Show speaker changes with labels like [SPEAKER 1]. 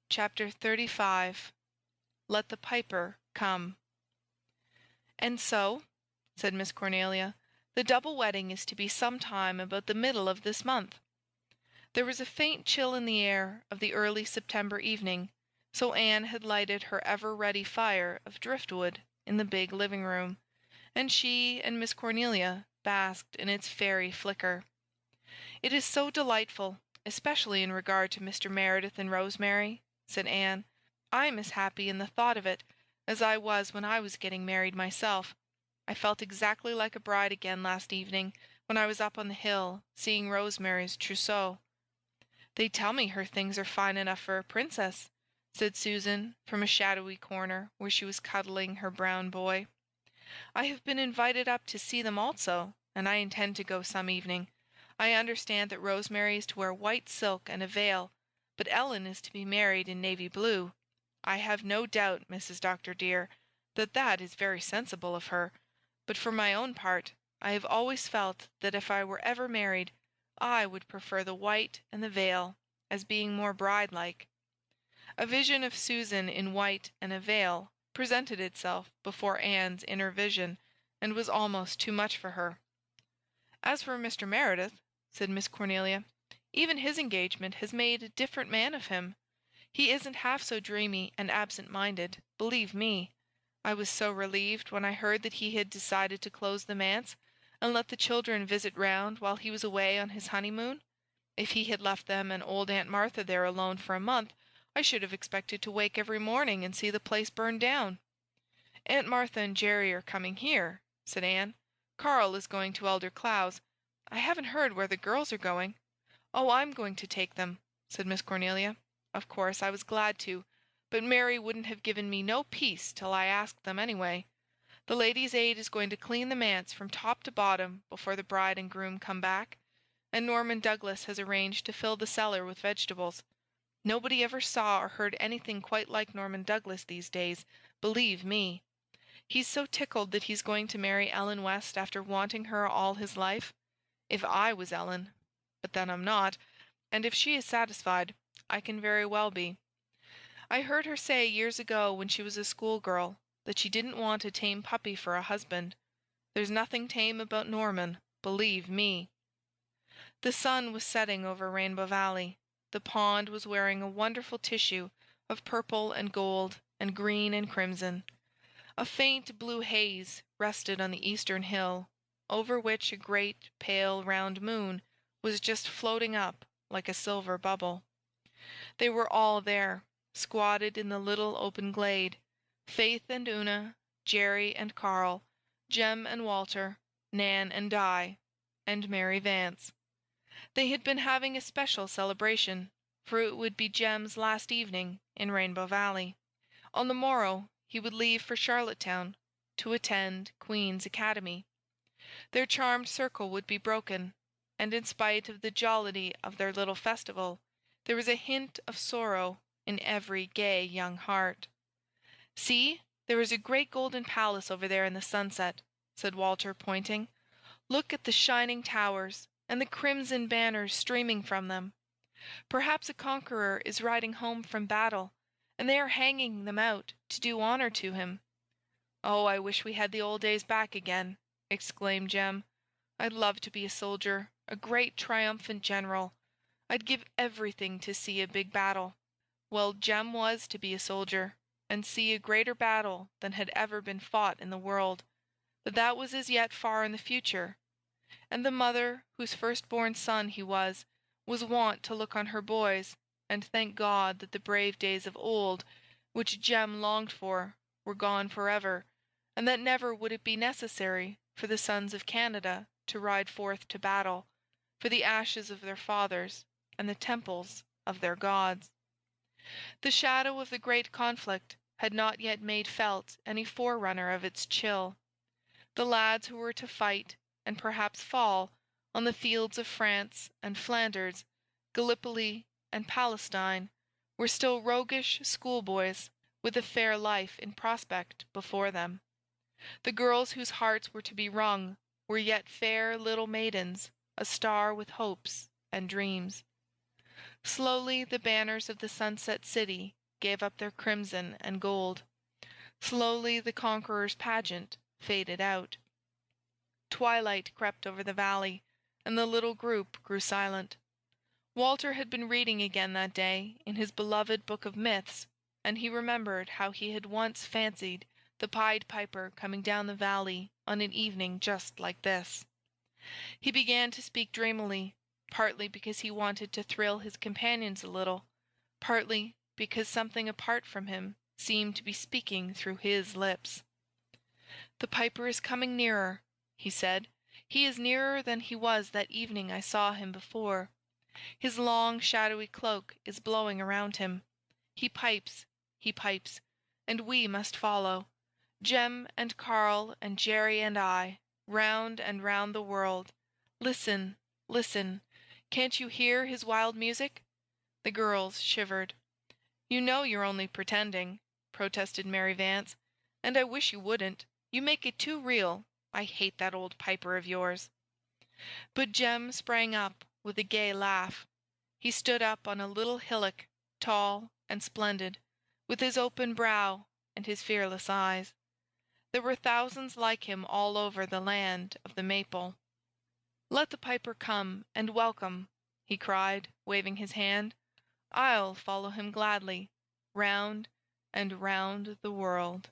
[SPEAKER 1] Chapter 35. Let the Piper Come. "And so," said Miss Cornelia, "the double wedding is to be some time about the middle of this month." There was a faint chill in the air of the early September evening, so Anne had lighted her ever-ready fire of driftwood in the big living-room, and she and Miss Cornelia basked in its fairy flicker. "It is so delightful, especially in regard to Mr. Meredith and Rosemary," said Anne. "I'm as happy in the thought of it as I was when I was getting married myself. I felt exactly like a bride again last evening when I was up on the hill seeing Rosemary's trousseau." "They tell me her things are fine enough for a princess," said Susan from a shadowy corner where she was cuddling her brown boy. "I have been invited up to see them also, and I intend to go some evening. I understand that Rosemary is to wear white silk and a veil, but Ellen is to be married in navy blue. I have no doubt, Mrs. Dr. dear, that that is very sensible of her, but for my own part, I have always felt that if I were ever married, I would prefer the white and the veil, as being more bride-like." A vision of Susan in white and a veil presented itself before Anne's inner vision, and was almost too much for her. "As for Mr. Meredith," said Miss Cornelia, "even his engagement has made a different man of him. He isn't half so dreamy and absent-minded, believe me. I was so relieved when I heard that he had decided to close the manse, and let the children visit round while he was away on his honeymoon. If he had left them and old Aunt Martha there alone for a month, I should have expected to wake every morning and see the place burned down." "Aunt Martha and Jerry are coming here," said Anne. "Carl is going to Elder Clow's. I haven't heard where the girls are going." "Oh, I'm going to take them," said Miss Cornelia. "Of course, I was glad to, but Mary wouldn't have given me no peace till I asked them anyway. The Ladies' Aid is going to clean the manse from top to bottom before the bride and groom come back, and Norman Douglas has arranged to fill the cellar with vegetables. Nobody ever saw or heard anything quite like Norman Douglas these days, believe me. He's so tickled that he's going to marry Ellen West after wanting her all his life. If I was Ellen, but then I'm not, and if she is satisfied, I can very well be. I heard her say years ago when she was a schoolgirl that she didn't want a tame puppy for a husband. There's nothing tame about Norman, believe me." The sun was setting over Rainbow Valley. The pond was wearing a wonderful tissue of purple and gold and green and crimson. A faint blue haze rested on the eastern hill, over which a great pale round moon was just floating up like a silver bubble. They were all there, squatted in the little open glade: Faith and Una, Jerry and Carl, Jem and Walter, Nan and Di, and Mary Vance. They had been having a special celebration, for it would be Jem's last evening in Rainbow Valley. On the morrow he would leave for Charlottetown to attend Queen's Academy. Their charmed circle would be broken, and in spite of the jollity of their little festival, there was a hint of sorrow in every gay young heart. "See, there is a great golden palace over there in the sunset," said Walter, pointing. "Look at the shining towers, and the crimson banners streaming from them. Perhaps a conqueror is riding home from battle, and they are hanging them out to do honor to him." "Oh, I wish we had the old days back again," exclaimed Jem. "I'd love to be a soldier, a great triumphant general. I'd give everything to see a big battle." Well, Jem was to be a soldier, and see a greater battle than had ever been fought in the world, but that was as yet far in the future. And the mother, whose first-born son he was wont to look on her boys, and thank God that the brave days of old, which Jem longed for, were gone forever, and that never would it be necessary for the sons of Canada to ride forth to battle, for the ashes of their fathers and the temples of their gods. The shadow of the great conflict had not yet made felt any forerunner of its chill. The lads who were to fight, and perhaps fall, on the fields of France and Flanders, Gallipoli and Palestine, were still roguish schoolboys, with a fair life in prospect before them. The girls whose hearts were to be wrung were yet fair little maidens, astar with hopes and dreams. Slowly the banners of the sunset city gave up their crimson and gold. Slowly the conqueror's pageant faded out. Twilight crept over the valley, and the little group grew silent. Walter had been reading again that day in his beloved book of myths, and he remembered how he had once fancied the Pied Piper coming down the valley on an evening just like this. He began to speak dreamily, partly because he wanted to thrill his companions a little, partly because something apart from him seemed to be speaking through his lips. "The piper is coming nearer," he said. "He is nearer than he was that evening I saw him before. His long shadowy cloak is blowing around him. He pipes, and we must follow. Jem and Carl and Jerry and I, round and round the world. Listen, listen. Can't you hear his wild music?" The girls shivered. "You know you're only pretending," protested Mary Vance. "And I wish you wouldn't. You make it too real. I hate that old piper of yours." But Jem sprang up with a gay laugh. He stood up on a little hillock, tall and splendid, with his open brow and his fearless eyes. There were thousands like him all over the land of the maple. "Let the piper come, and welcome," he cried, waving his hand. "I'll follow him gladly, round and round the world."